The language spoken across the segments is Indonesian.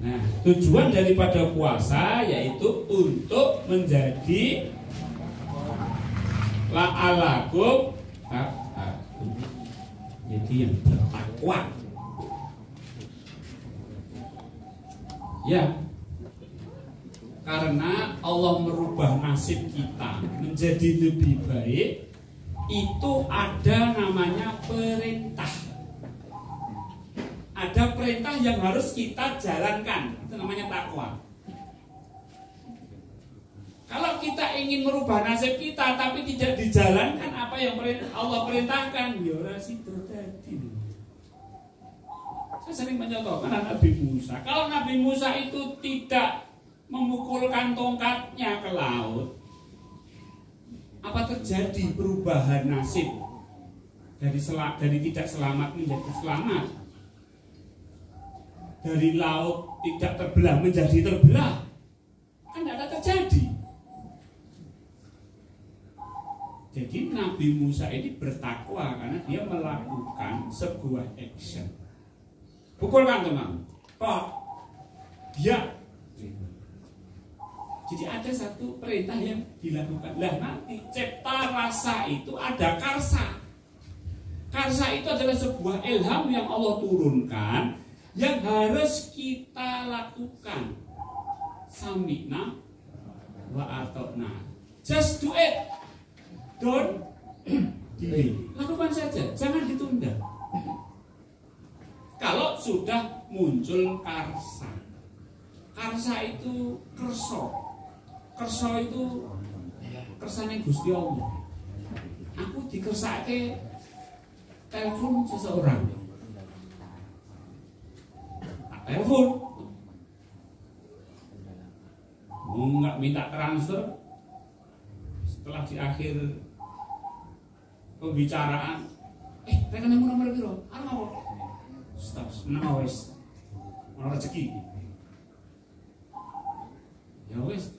Nah, tujuan daripada puasa yaitu untuk menjadi la'alakum tattaqun, jadi yang bertakwa. Ya, karena Allah merubah nasib kita menjadi lebih baik, itu ada namanya perintah. Ada perintah yang harus kita jalankan, itu namanya takwa. Kalau kita ingin merubah nasib kita tapi tidak dijalankan apa yang Allah perintahkan, ya ora sido dadi. Saya sering mencontohkan Nabi Musa. Kalau Nabi Musa itu tidak memukulkan tongkatnya ke laut, apa terjadi perubahan nasib dari tidak selamat menjadi selamat, dari laut tidak terbelah menjadi terbelah? Kan tidak ada terjadi. Jadi Nabi Musa ini bertakwa karena dia melakukan sebuah action. Pukulkan teman, Pak, dia. Jadi ada satu perintah yang dilakukan. Lah nanti cipta rasa itu ada karsa. Karsa itu adalah sebuah ilham yang Allah turunkan yang harus kita lakukan. Sami'na wa ata'na. Just do it. Don't delay. Lakukan saja, jangan ditunda. Kalau sudah muncul karsa. Karsa itu kerso. Kerso itu kersane Gusti Allah. Aku dikersake telepon seseorang. Tak telepon. Enggak minta transfer. Setelah di akhir pembicaraan, rekeningmu nomor piro? Arep apa? Stop, menapa wis? Ono rezeki. Ya wis.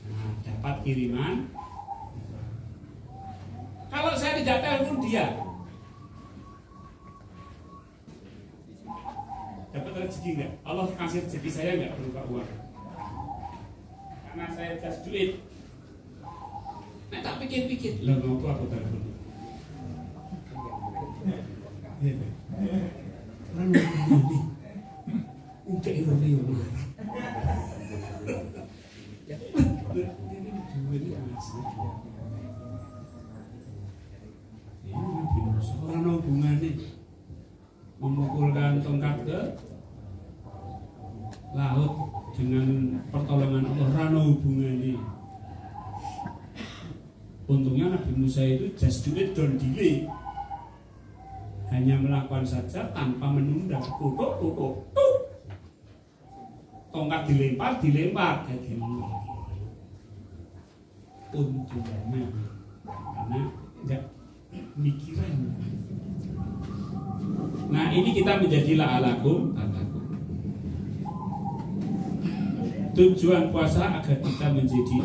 Nah, dapat kiriman. Kalau saya tidak telepon dia, dapat rezeki enggak? Allah kasih rezeki saya enggak berupa uang? Karena saya just do it. Nah, tak pikir-pikir, lah ngopo aku telepon. Orang ini untuk ironi yang marah. Orang hubungannya memukulkan tongkat ke laut dengan pertolongan Allah, rano hubungannya. Untungnya Nabi Musa itu just do it, don't delay. Hanya melakukan saja tanpa menunda. Tutuk. Tongkat dilempar. Untungnya karena tidak mikiran. Nah, ini kita menjadi la'alakum tattaqun. Tujuan puasa agar kita menjadi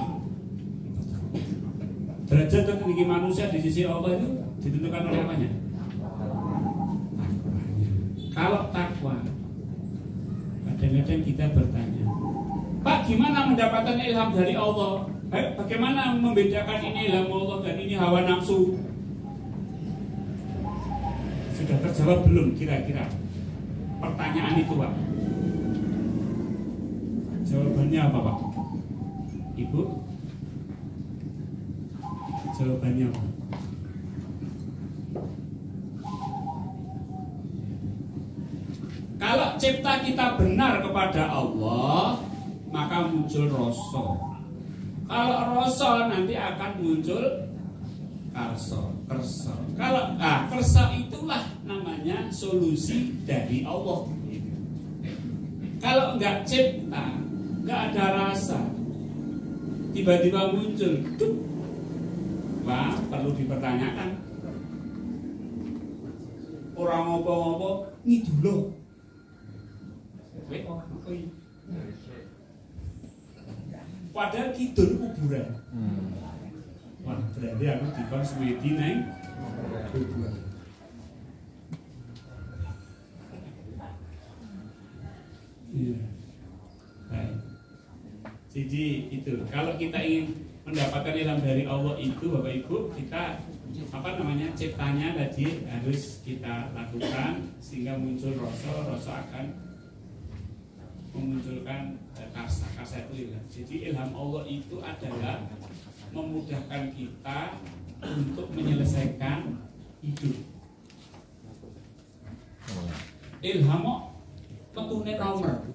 derajat tertinggi manusia di sisi Allah itu ditentukan oleh apanya? Kalau takwa, kadang-kadang kita bertanya, Pak, gimana mendapatkan ilham dari Allah? Bagaimana membedakan ini ilham Allah dan ini hawa nafsu? Sudah terjawab belum kira-kira pertanyaan itu, Pak? Jawabannya apa, Pak? Ibu? Jawabannya apa? Kalau cipta kita benar kepada Allah, maka muncul rasa. Kalau rasa nanti akan muncul kersa. Kalau kersa itulah namanya solusi dari Allah. Kalau enggak cipta, enggak ada rasa, tiba-tiba muncul, wah, perlu dipertanyakan. Orang ngopo-ngopo ngidul. Padahal kidul kuburan. Wah, berarti aku dikon semedi neng kuburan. Ya. Baik. Jadi itu kalau kita ingin mendapatkan ilham dari Allah itu Bapak Ibu, kita ciptanya tadi harus kita lakukan sehingga muncul rasa akan memunculkan karsa itu ilham. Jadi ilham Allah itu adalah memudahkan kita untuk menyelesaikan hidup. Ilham metune nomor.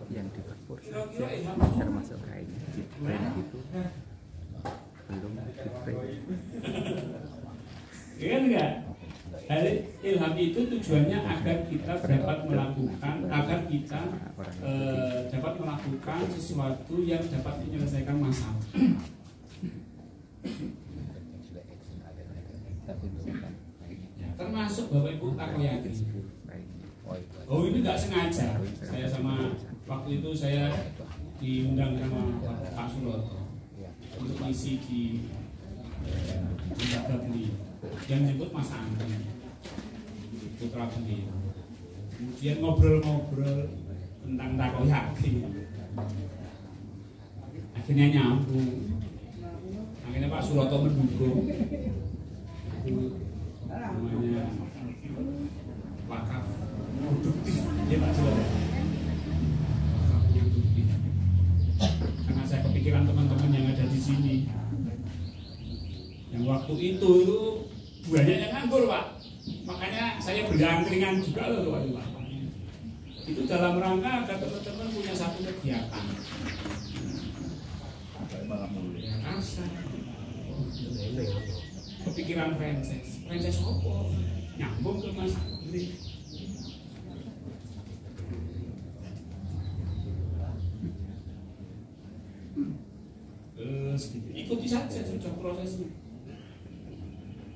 Yang dikapur Kira-kira ilham termasuk kayaknya itu belum Iya enggak? Jadi ilham itu tujuannya agar kita dapat melakukan sesuatu yang dapat menyelesaikan masalah. Ya, termasuk Bapak Ibu takoyaki. Oh ini nggak sengaja. Saya sama waktu itu saya diundang sama Pak Suroto untuk isi di beliau yang menyebut Mas Anggi putra beliau. Kemudian ngobrol-ngobrol tentang takoyaki. Akhirnya nyambung. Akhirnya Pak Suroto mendukung. Itu namanya wakaf produktif ya Pak Suroto. Wakaf produktif. Karena saya kepikiran teman-teman yang ada di sini. Yang waktu itu banyak yang nganggur Pak. Makanya saya beli angkringan juga loh Pak. Itu dalam rangka agar teman-teman punya satu kegiatan. Ya kasar. Kepikiran franchise apa? Nyambung ke Mas Andri. Gitu. Ikuti saja sudah prosesnya.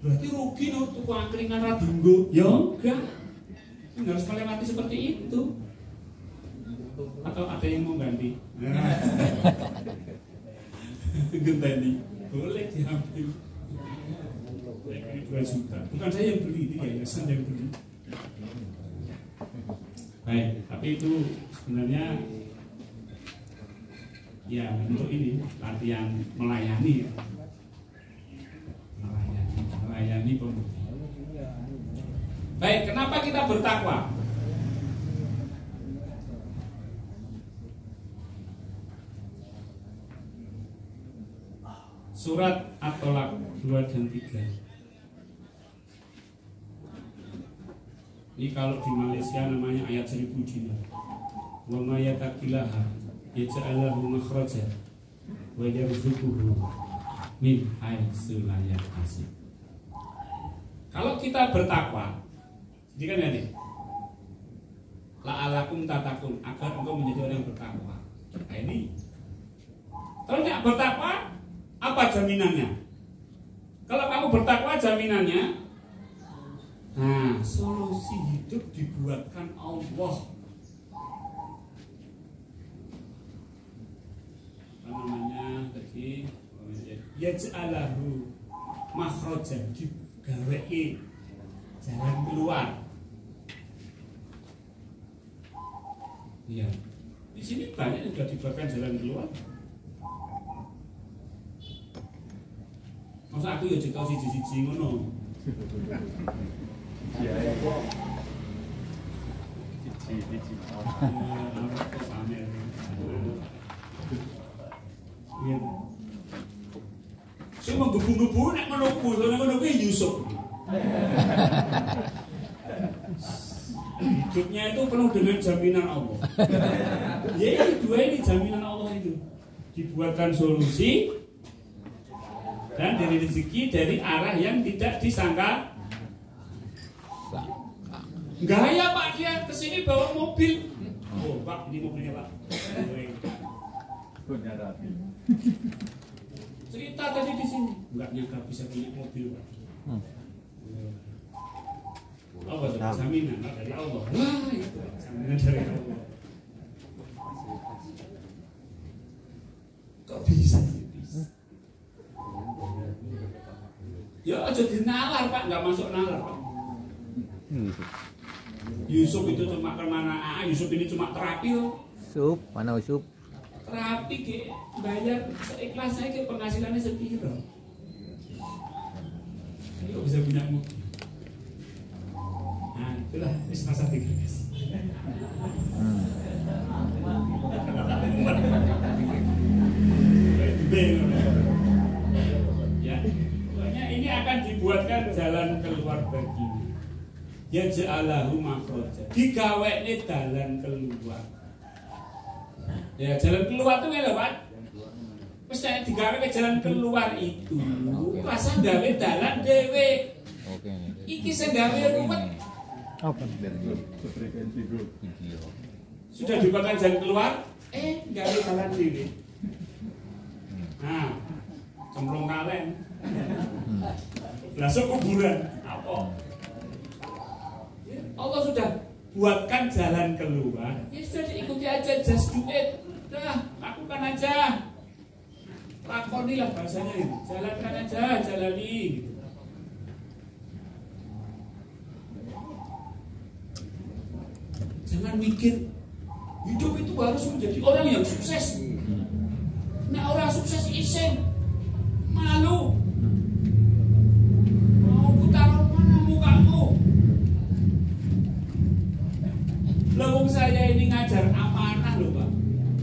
Berarti rugi no tuku angkringan radinggo? Ya enggak. Harus melewati seperti itu. Atau ada yang mau ganti? Ganti. Boleh diambil. 2 juta. Bukan saya yang beli, ini yayasan yang beli. Baik, tapi itu sebenarnya ya untuk ini latihan melayani ya. Melayani pembeli. Baik, kenapa kita bertakwa? Surat At-Tolak 2 dan 3. Ini kalau di Malaysia namanya ayat 1000 dinar. Wa may yattaqillaha yaj'al lahu makhraja wa yarzuquhu min haitsu la yahtasib. Kalau kita bertakwa, jadi kan ini la'alakum tatakun, agar engkau menjadi orang yang bertakwa. Nah ini kalau tidak bertakwa, apa jaminannya? Kalau kamu bertakwa jaminannya, nah solusi hidup dibuatkan Allah. Apa namanya tadi? Yaj'alahu makhrajan, digaweki jalan keluar. Iya. Di sini banyak juga dibuatkan jalan keluar. Masa aku ya cerita siji-siji ngono. Iya. Siji. Iya. Saya mau gebu-gebu nek ngono kuwi Yusuf. Hidupnya itu penuh dengan jaminan Allah. Ya dua ini jaminan Allah itu. Dibuatkan solusi dan dari rezeki dari arah yang tidak disangka. Gaya Pak, dia kesini bawa mobil. Oh Pak, ini mobilnya Pak. Cerita tadi di sini, nggak nyangka bisa punya mobil Pak. Allah jaminan dari Allah. Wah itu jaminan dari Allah. Kok bisa? Ya aja dinalar Pak, nggak masuk nalar Pak. Yusuf itu cuma kemana? Yusuf ini cuma terapi loh. Sup, mana Sup? Terapi ke bayar seikhlas saya ke penghasilannya sepiro. Ini kok bisa punya mobil? Nah itulah masa tiga guys. Ya, pokoknya ini akan dibuatkan jalan keluar baginya. Ya ja'alahu makhraja. Digawekne dalan keluar. Ya jalan keluar tuh ngene lho, Pak. Wis nek digawe ke jalan keluar itu, rasa gawe dalan dhewe. Oke. Iki sing gawe ruwet. Apa? Sudah dibuatkan jalan keluar, gawe dalan dhewe. Nah, cemplung kalen. Langsung kuburan. Apa? Allah sudah buatkan jalan keluar. Ya sudah diikuti aja, just do it. Dah, lakukan aja. Lakonilah bahasanya itu. Jalankan aja, jalani. Jangan mikir hidup itu harus menjadi orang yang sukses. Nah orang sukses isen malu. Mau taruh mana mukamu? Lawang saya ini ngajar amanah loh Pak.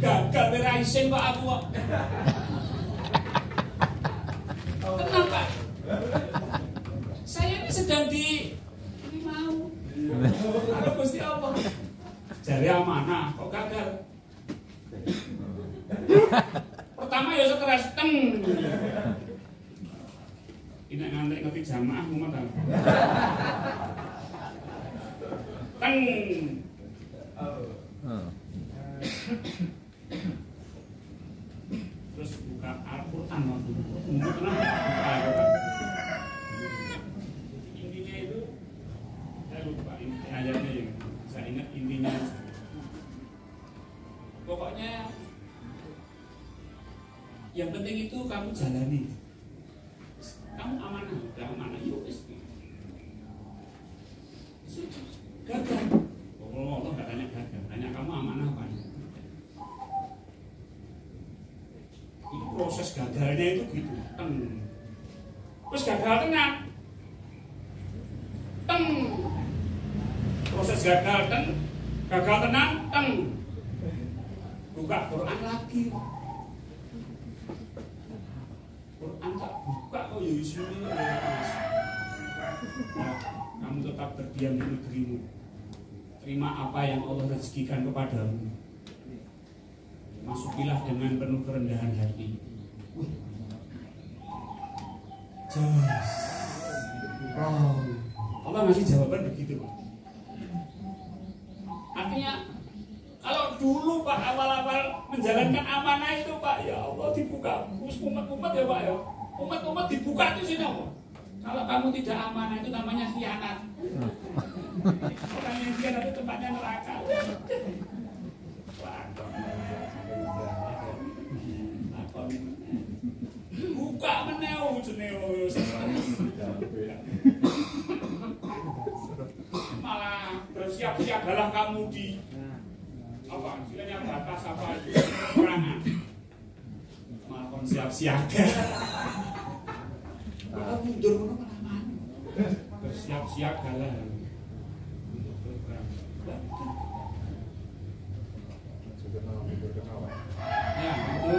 Gagal beraisen Pak aku Pak. Tenang Pak. Saya ini sedang ini mau. Kalau Gusti Allah. Jari amanah kok gagal. Pertama ya stres teng. Ini ngantek ngerti jamaah mumet ta. Teng. Terus buka Al-Quran waktu itu. Buka Al-Quran. Intinya itu saya lupa ayatnya ya. Saya ingat intinya. Pokoknya yang penting itu kamu jalani. Kamu amanah, yuk wis. Gagal. Allah nggak tanya gagal, tanya kamu amanah apa? Ini proses gagalnya itu gitu. Terus gagal tenang. Proses gagal tenang. Buka Quran lagi. Quran tak buka kok ya isinya. Nah, kamu tetap berdiam di negerimu. Terima apa yang Allah rezekikan kepadamu. Masukilah dengan penuh kerendahan hati. Jelas. Allah ngasih jawaban begitu Pak. Artinya kalau dulu Pak awal-awal menjalankan amanah itu Pak, ya Allah dibuka. Umat-umat ya Pak ya. Umat-umat dibuka itu sini Pak. Kalau kamu tidak amanah itu namanya khianat. Orang yang khianat itu tempatnya neraka. Buka meneu jeneo. Malah bersiap-siagalah kamu di apa istilahnya batas apa itu perangan. Malah kon siap-siaga. Kalau mundur mana bersiap-siagalah untuk berperang. Ya itu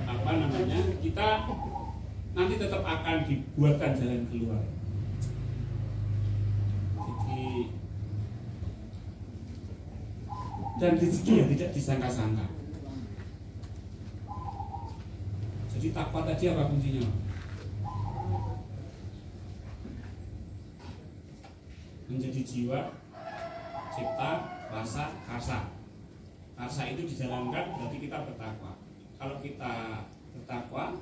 apa namanya, kita nanti tetap akan dibuatkan jalan keluar. Jadi dan rezeki yang tidak disangka-sangka. Jadi takwa tadi apa kuncinya? Menjadi jiwa, cipta, rasa, karsa. Karsa itu dijalankan berarti kita bertakwa. Kalau kita bertakwa,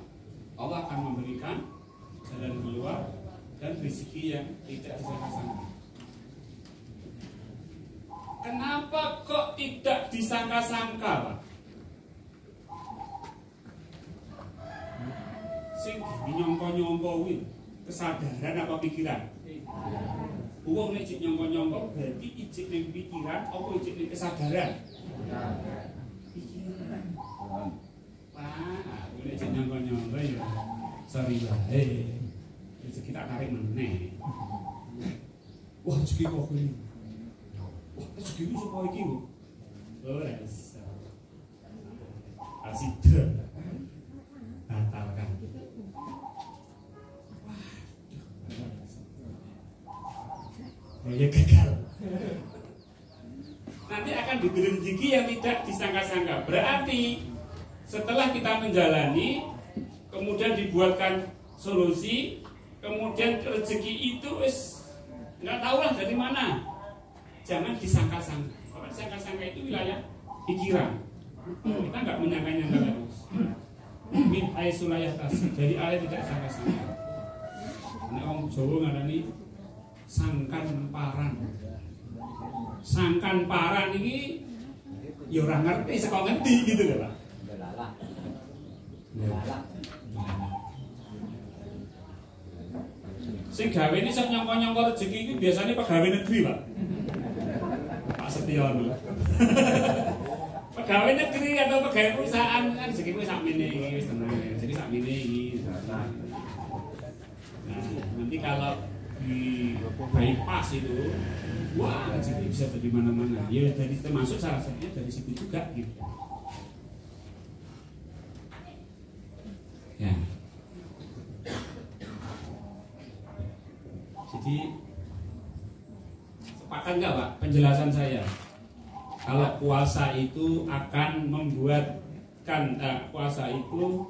Allah akan memberikan jalan keluar dan rezeki yang tidak disangka-sangka. Kenapa kok tidak disangka-sangka, Pak? Sing nyongko-nyongko kuwi kesadaran apa pikiran? Wong nek ijik nyongko-nyongko berarti ijik ning pikiran apa ijik ning kesadaran? Pikiran. Wah, nek ijik nyongko-nyongko ya sorry wae. Rezeki tak tarik meneh. Wah, rezeki kok ini. Wah, rezeki iki sapa iki kok? Oh, yes. Asida. Batalkan. Proyek gagal. Nanti akan diberi rezeki yang tidak disangka-sangka. Berarti setelah kita menjalani, kemudian dibuatkan solusi, kemudian rezeki itu nggak tahu lah dari mana. Jangan disangka-sangka. Kalau disangka-sangka itu wilayah pikiran. Kita nggak menyangka-nyangka terus. Min aisulayah tasik. Jadi ayat tidak sangka-sangka. Karena orang Jawa ngarani sangkan paran. Sangkan paran ini ya orang ngerti, sekok ngerti gitu loh Pak. Sing gawe ini sok nyongko-nyongko rezeki ini biasanya pegawai negeri Pak. Pak Setiono. Pegawai negeri atau pegawai perusahaan kan rezeki sak mene iki wis tenang. Jadi sak mene iki. Nah, nanti kalau di bypass itu, wah rezeki bisa dari mana-mana. Ya dari termasuk salah satunya dari situ juga gitu. Ya. Jadi sepakat nggak Pak penjelasan saya? Kalau puasa itu akan membuatkan puasa itu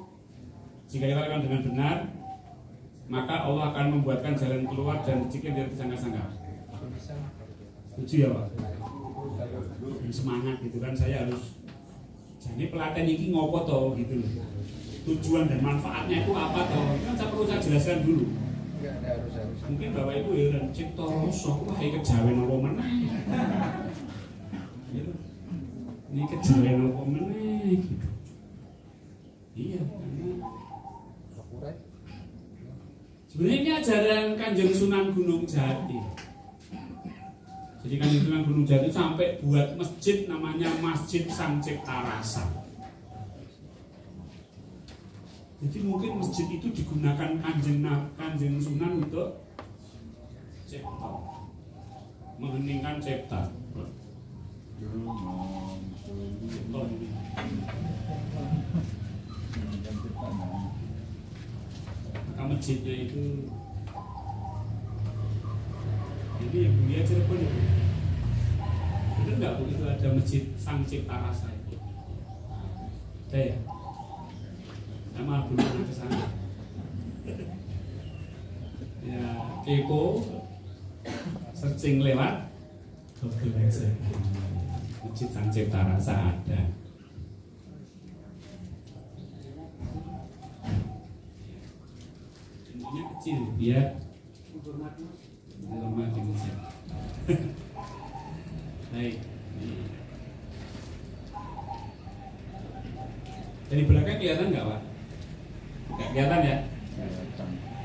jika kita lakukan dengan benar, maka Allah akan membuatkan jalan keluar dan rezeki yang tidak disangka-sangka. Setuju ya Pak? Semangat gitu kan, saya harus jadi pelatihan ini ngopo toh gitu loh. Tujuan dan manfaatnya itu apa toh? Kan saya perlu jelaskan dulu. Mungkin Bapak Ibu ya dan cipta rasa wah iki kejawen apa meneh. Ini kejawen apa meneh gitu. Iya, sebenarnya ini ajaran Kanjeng Sunan Gunung Jati. Jadi Kanjeng Sunan Gunung Jati sampai buat masjid namanya Masjid Sang Cipta Rasa. Jadi mungkin masjid itu digunakan Kanjeng Sunan untuk cipta, mengheningkan cipta. Maka masjidnya itu ini yang Buya Cirebon ya. Betul nggak Bu itu ada masjid Sang Cipta Rasa itu? Ada ya? Sama belum pernah ke sana. Ya kepo, searching lewat Google aja. Masjid Sang Cipta Rasa ada. Intinya kecil biar hormat masjid. Baik. Dari belakang kelihatan nggak Pak? Nggak kelihatan ya?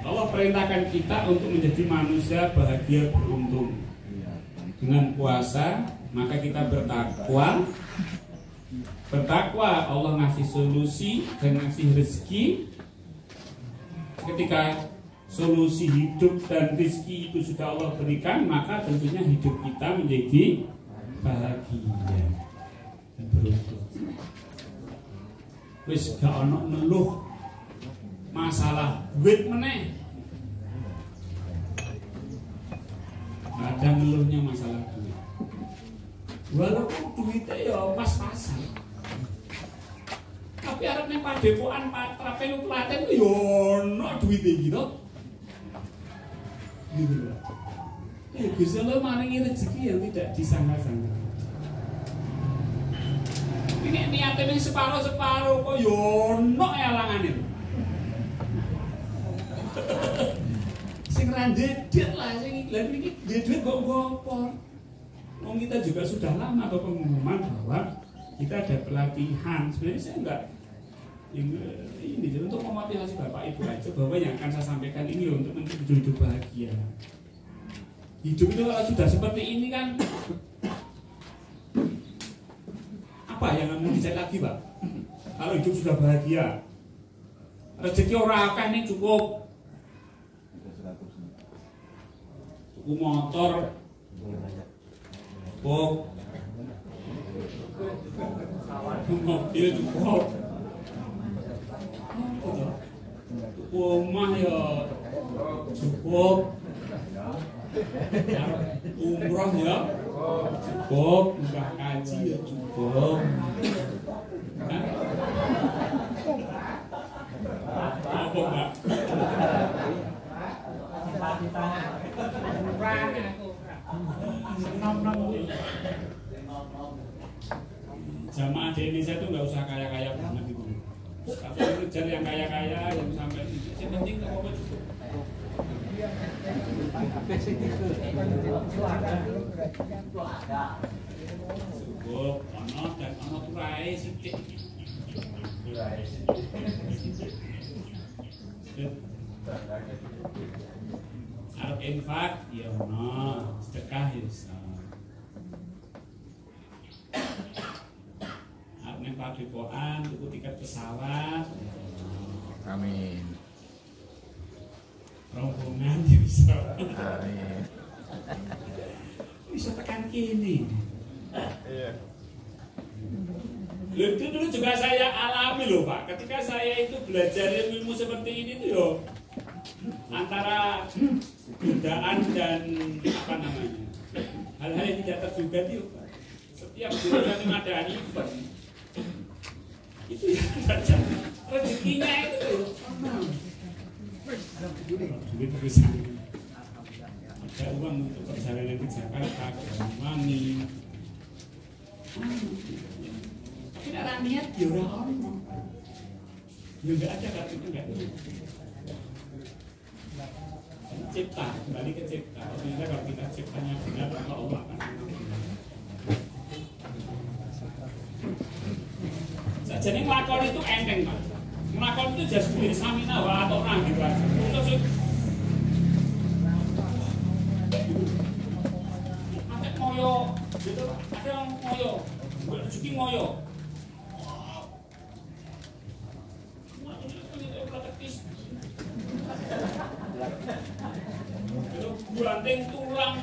Allah perintahkan kita untuk menjadi manusia bahagia beruntung. Dengan puasa maka kita bertakwa. Bertakwa Allah ngasih solusi dan ngasih rezeki. Ketika solusi hidup dan rezeki itu sudah Allah berikan, maka tentunya hidup kita menjadi bahagia dan beruntung. Wis gak ono ngeluh masalah duit meneh. Gak ada ngeluhnya masalah duit. Walaupun duitnya ya pas-pasan, tapi arep ning padepokan Patrape lu Klaten yo ono duite gitu. Gitu loh. Gusti Allah maringi rezeki yang tidak disangka-sangka. Ini niatnya separuh-separuh kok yo ono elangane. Sing randedet lah sing lha iki duit kok ngopo. Wong kita juga sudah lama atau pengumuman bahwa kita ada pelatihan. Sebenarnya saya enggak ini untuk memotivasi Bapak Ibu aja bahwa yang akan saya sampaikan ini untuk hidup bahagia. Hidup itu kalau sudah seperti ini kan, apa yang mau dicari lagi, Pak? Kalau hidup sudah bahagia, rezeki orang akeh ini cukup motor, cukup mobil, cukup rumah ya cukup, umroh ya cukup, umrah haji ya cukup. Apa Mbak? Jamaah di Indonesia itu nggak usah kaya-kaya banget gitu. Tapi kejar yang kaya-kaya, yang sampai yang penting nggak apa-apa cukup. Cukup, ono dan ono turai sedikit. Arep infak, ya ono, sedekah ya bisa. Arep neng padepokan, tuku tiket pesawat. Amin. Rombongan ya bisa. Amin. Bisa tekan kini. Iya. Loh, itu dulu juga saya alami loh Pak. Ketika saya itu belajar ilmu seperti ini tuh yo, antara godaan dan apa namanya, hal-hal yang tidak terduga itu Pak. Setiap bulan itu ada event, itu ya baca rezekinya itu loh. Duit besar. Ada uang untuk perjalanan ke Jakarta, ke Banyuwangi. Tapi nek niat ya ora ono. Ya enggak ada kan itu enggak. Cipta, kembali ke cipta. Ternyata kalau kita ciptanya benar, maka Allah akan sajane nglakon itu enteng, Pak. Nglakon itu jas duwe samina wa atona gitu aja. Terus ada ngoyo, gitu, ada yang ngoyo, rezeki ngoyo. Banting tulang,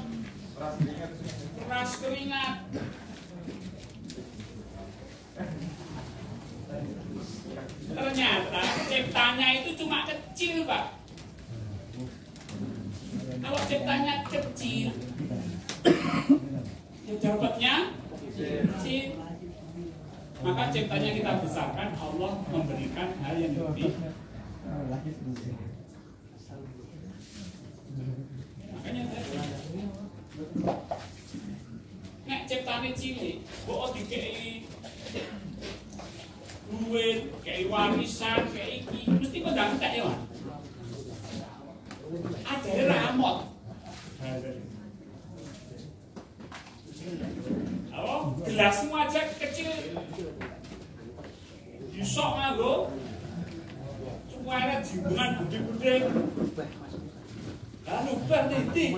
keras keringat. Ternyata ciptanya itu cuma kecil, Pak. Kalau ciptanya kecil, dapatnya kecil. Maka ciptanya kita besarkan, Allah memberikan hal yang lebih. Makanya nek ciptane cilik, kok dikei duit, kei warisan, kei iki, mesti kok ndak entek ya. Ajare ramot. Oh, gelasmu aja kecil. Yusok nganggo cuwere jimbunan gede-gede. Lalu bar titik.